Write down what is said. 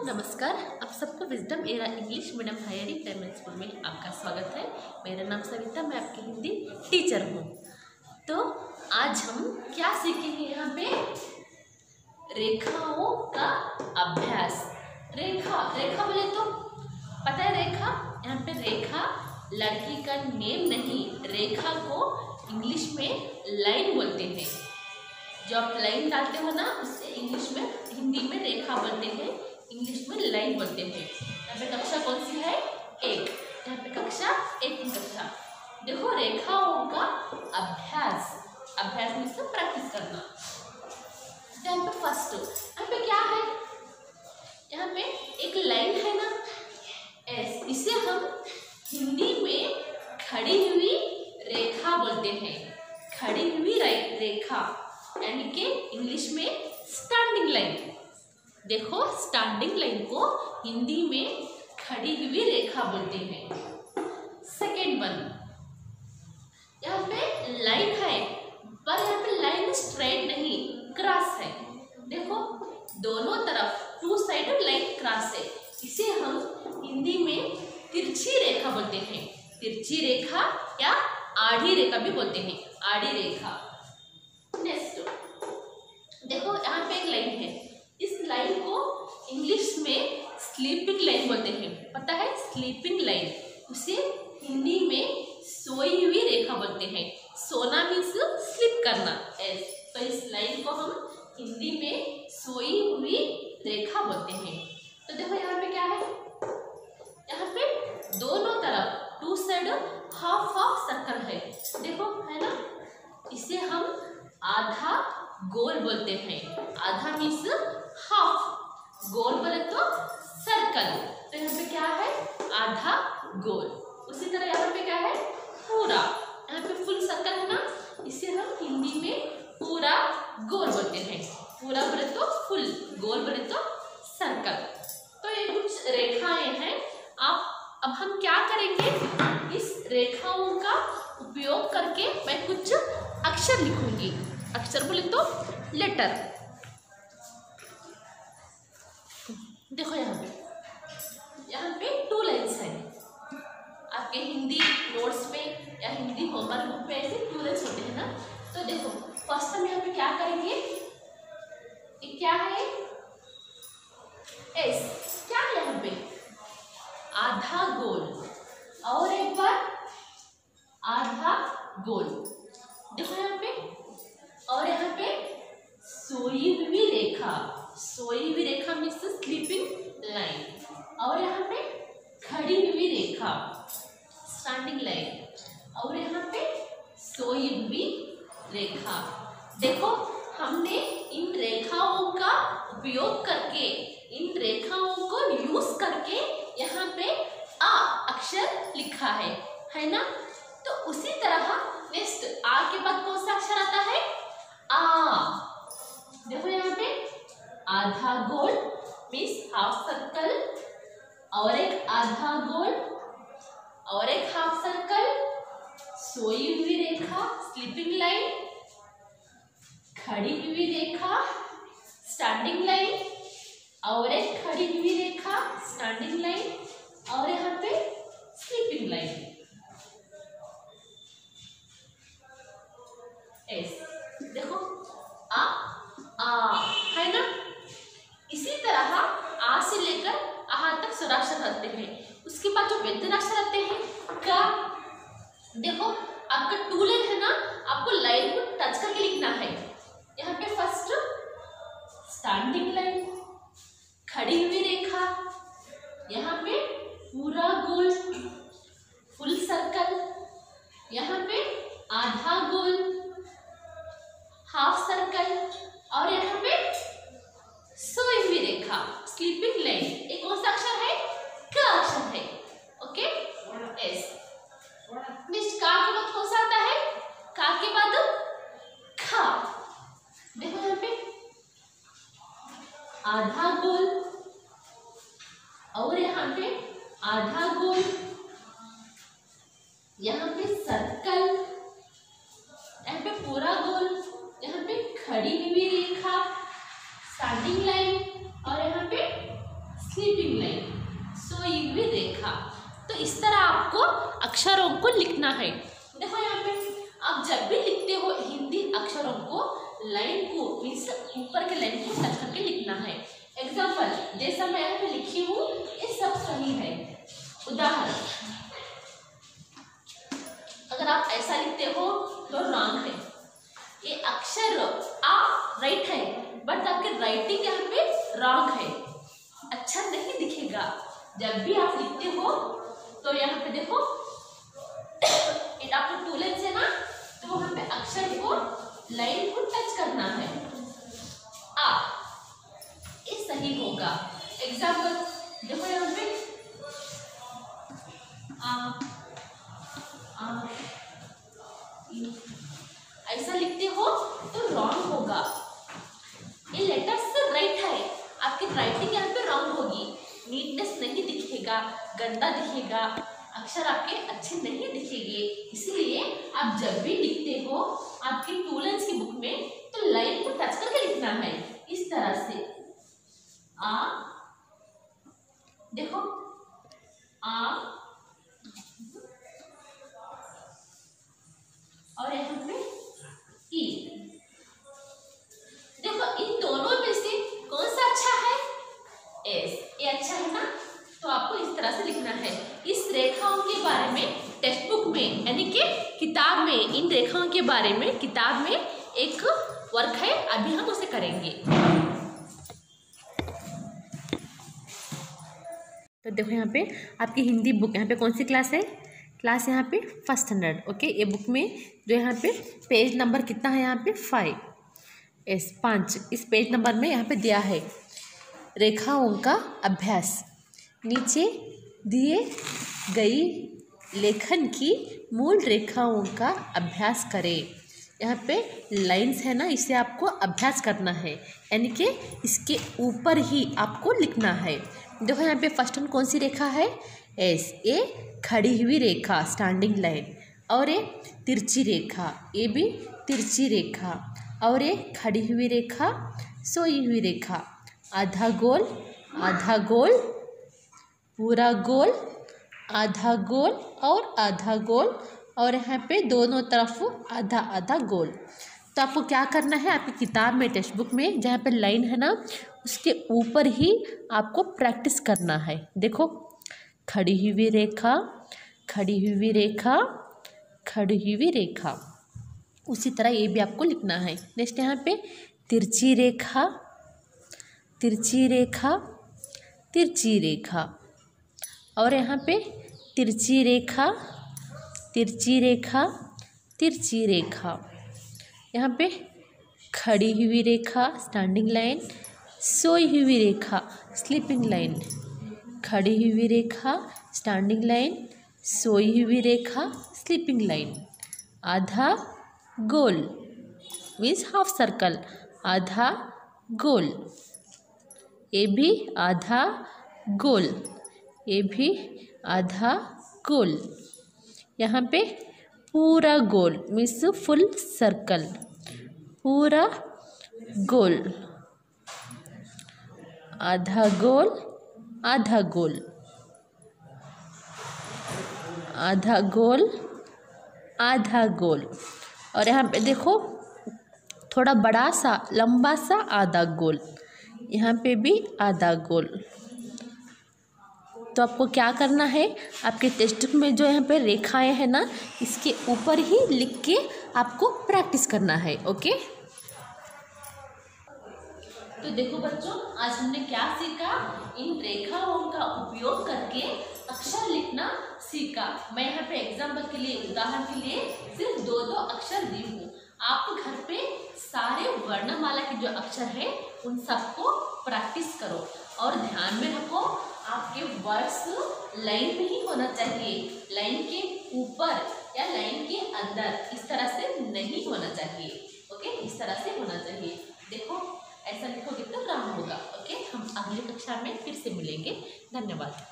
नमस्कार, आप सबको wisdom era English medium higher primary school में आपका स्वागत है। मेरा नाम सविता, मैं आपकी हिंदी टीचर हूँ। तो आज हम क्या सीखेंगे? यहाँ पे रेखाओं का अभ्यास। रेखा बोले तो पता है रेखा, यहाँ पे रेखा लड़की का नेम नहीं, रेखा को इंग्लिश में लाइन बोलते हैं। जो आप लाइन डालते हो ना, उससे इंग्लिश में, हिंदी में रेखा बोलते हैं, इंग्लिश में लाइन बोलते हैं। यहाँ पे कक्षा कौन सी है? एक। यहाँ पे कक्षा एक की कक्षा। देखो रेखाओं का अभ्यास में से प्रैक्टिस करना। यहाँ पे फर्स्ट, यहाँ पे क्या है? यहाँ पे एक लाइन है ना, एस, इसे हम हिंदी में खड़ी हुई रेखा बोलते हैं। खड़ी हुई रेखा यानी कि इंग्लिश में स्टैंडिंग लाइन। देखो स्टैंडिंग लाइन को हिंदी में खड़ी हुई रेखा बोलते हैं। सेकेंड वन, यहाँ पे लाइन है पर यहाँ पे लाइन स्ट्रेट नहीं, क्रॉस है। देखो दोनों तरफ टू साइड लाइन क्रॉस है, इसे हम हिंदी में तिरछी रेखा बोलते हैं। तिरछी रेखा या आड़ी रेखा भी बोलते हैं, आड़ी रेखा। नेक्स्ट देखो यहाँ पे एक लाइन है, इस लाइन को इंग्लिश में स्लीपिंग लाइन बोलते हैं। पता है स्लीपिंग लाइन, उसे हिंदी में सोई हुई रेखा बोलते हैं। सोना मीन्स स्लीप करना, तो इस लाइन को हम हिंदी में सोई हुई रेखा बोलते हैं। तो देखो यहाँ पे क्या है? यहाँ पे दोनों तरफ two side half half circle है। देखो है ना, इसे हम आधा गोल बोलते हैं। आधा मीन्स हाफ, गोल बोले तो सर्कल। तो यहाँ पे क्या है? आधा गोल। उसी तरह यहाँ पे क्या है? पूरा। यहाँ पे फुल सर्कल है ना, इसे हम हिंदी में पूरा गोल बोलते हैं। पूरा बोले तो फुल, गोल बोले तो सर्कल। तो ये कुछ रेखाएं हैं। अब हम क्या करेंगे? इस रेखाओं का उपयोग करके मैं कुछ अक्षर लिखूंगी। अक्षर बोले तो लेटर। देखो यहाँ पे टू लाइन्स हैं। आपके हिंदी नोट्स में या हिंदी होमवर्क बुक में ऐसे टू लाइन्स होते हैं ना। तो देखो फर्स्ट हम यहाँ पे क्या करेंगे? ये क्या है? एस। क्या है यहाँ पे? आधा गोल। और एक बार आधा गोल। देखो यहाँ पे, और यहाँ पे सोई हुई रेखा। सोई हुई रेखा मीन्स स्लीपिंग लाइन। और यहाँ पे खड़ी हुई रेखा, स्टैंडिंग लाइन। और यहाँ पे सोई हुई रेखा। देखो हमने इन रेखाओं का उपयोग करके, इन रेखाओं को यूज करके यहाँ पे आ अक्षर लिखा है ना। तो उसी तरह नेक्स्ट आ के बाद कौन सा अक्षर आता है? आ। देखो यहाँ पे आधा गोल मीन्स हाफ सर्कल, और एक आधा गोल, और एक हाफ सर्कल, सोई हुई रेखा स्लीपिंग लाइन, खड़ी हुई रेखा स्टैंडिंग लाइन, और एक खड़ी हुई रेखा स्टैंडिंग लाइन, और यहाँ पे स्लीपिंग लाइन। एस। देखो आ है ना। इसी तरह आ से लेकर आ तक स्वराक्षर रहते हैं। उसके बाद जो व्यंजनाक्षर आते हैं का, देखो आपका टू लाइन है ना, आपको लाइन को टच करके लिखना है। यहाँ पे फर्स्ट स्टैंडिंग लाइन, खड़ी हुई रेखा, यहाँ पे पूरा गोल फुल सर्कल, यहाँ पे आधा गोल हाफ सर्कल, और यहाँ पे सोई हुई रेखा स्लीपिंग लाइन। एक कौन सा अक्षर है? क अक्षर है। Okay, S. नेक्स्ट का के बाद कौन सा आता है? का के बाद ख। देखो यहाँ पे आधा गोल, और यहाँ पे आधा गोल, यहाँ पे सर्कल, यहाँ पे पूरा गोल, यहाँ पे खड़ी हुई रेखा स्टैंडिंग लाइन, और यहाँ पे स्लीपिंग लाइन, सोई हुई रेखा। तो इस तरह आपको अक्षरों को लिखना है। देखो यहाँ पे आप जब भी लिखते हो हिंदी अक्षरों को लाइन को मीन्स ऊपर के लाइन को टच करके लिखना है। एग्जाम्पल जैसा मैं यहाँ पे लिखी हूँ ये सब सही है। उदाहरण, अगर आप ऐसा लिखते हो तो रॉन्ग है। ये अक्षर आ राइट है बट आपके राइटिंग यहाँ पे रॉन्ग है, अच्छा नहीं दिखेगा। जब भी आप लिखते हो तो यहाँ पे देखो आपको टू लाइन है ना, तो वहां पे अक्षर को लाइन को टच करना है। आ ये सही होगा। एग्जाम्पल देखो यहाँ पे ऐसा लिखते हो तो रॉन्ग होगा। ये लेटर्स राइट है, आपकी राइटिंग यहाँ पे रॉन्ग होगी, नीटनेस नहीं दिखेगा, गंदा दिखेगा, अक्षर आपके अच्छे नहीं दिखेंगे। इसीलिए आप जब भी लिखते हो आपकी टू लाइन्स की बुक में तो लाइन को टच करके लिखना है इस तरह से। आ देखो आ और यहाँ पे ई। देखो इन दोनों में से कौन सा अच्छा है? एस, ये अच्छा है ना, तो आपको इस तरह से लिखना है। इस रेखाओं के बारे में टेक्स्ट बुक में यानी कि किताब में इन रेखाओं के बारे में किताब में एक वर्क है, अभी हम उसे करेंगे। तो देखो यहाँ पे आपकी हिंदी बुक, यहाँ पे कौन सी क्लास है? क्लास यहाँ पे फर्स्ट स्टैंडर्ड। ओके, ये बुक में जो यहाँ पे पेज नंबर कितना है? यहाँ पे 5 इस पेज नंबर में यहाँ पे दिया है रेखाओं का अभ्यास। नीचे दिए गई लेखन की मूल रेखाओं का अभ्यास करें। यहाँ पे लाइंस है ना, इसे आपको अभ्यास करना है, यानी कि इसके ऊपर ही आपको लिखना है। देखो यहाँ पे फर्स्ट वन कौन सी रेखा है? एस, ये खड़ी हुई रेखा स्टैंडिंग लाइन, और ये तिरछी रेखा, ये भी तिरछी रेखा, और ये खड़ी हुई रेखा, सोई हुई रेखा, आधा गोल, आधा गोल, पूरा गोल, आधा गोल और आधा गोल, और यहाँ पे दोनों तरफ आधा आधा गोल। तो आपको क्या करना है? आपकी किताब में टेक्स्ट बुक में जहाँ पे लाइन है ना, उसके ऊपर ही आपको प्रैक्टिस करना है। देखो खड़ी हुई रेखा, खड़ी हुई रेखा, खड़ी हुई रेखा, उसी तरह ये भी आपको लिखना है। नेक्स्ट यहाँ पे तिरछी रेखा, तिरछी रेखा, तिरछी रेखा, और यहाँ पे तिरछी रेखा, तिरछी रेखा, तिरछी रेखा, यहाँ पे खड़ी हुई रेखा स्टैंडिंग लाइन, सोई हुई रेखा स्लीपिंग लाइन, खड़ी हुई रेखा स्टैंडिंग लाइन, सोई हुई रेखा स्लीपिंग लाइन, आधा गोल मीन्स हाफ सर्कल, आधा गोल, ये भी आधा गोल, ये भी आधा गोल, यहाँ पे पूरा गोल मीन्स फुल सर्कल, पूरा गोल, आधा गोल, आधा गोल, आधा गोल, आधा गोल, और यहाँ पे देखो थोड़ा बड़ा सा लंबा सा आधा गोल, यहाँ पे भी आधा गोल। तो आपको क्या करना है? आपके टेक्स्ट बुक में जो यहाँ पे रेखाएं हैं ना, इसके ऊपर ही लिख के आपको प्रैक्टिस करना है। ओके, तो देखो बच्चों, आज हमने क्या सीखा? इन रेखाओं का उपयोग करके अक्षर लिखना सीखा। मैं यहाँ पे एग्जाम्पल के लिए, उदाहरण के लिए सिर्फ 2 अक्षर दी हूँ। आप घर पे सारे वर्णमाला के जो अक्षर है उन सबको प्रैक्टिस करो, और ध्यान में रखो आपके वर्ड्स लाइन में ही होना चाहिए, लाइन के ऊपर या लाइन के अंदर इस तरह से नहीं होना चाहिए। ओके, इस तरह से होना चाहिए। देखो ऐसा लिखोगे तो काम होगा। ओके, हम अगली कक्षा में फिर से मिलेंगे। धन्यवाद।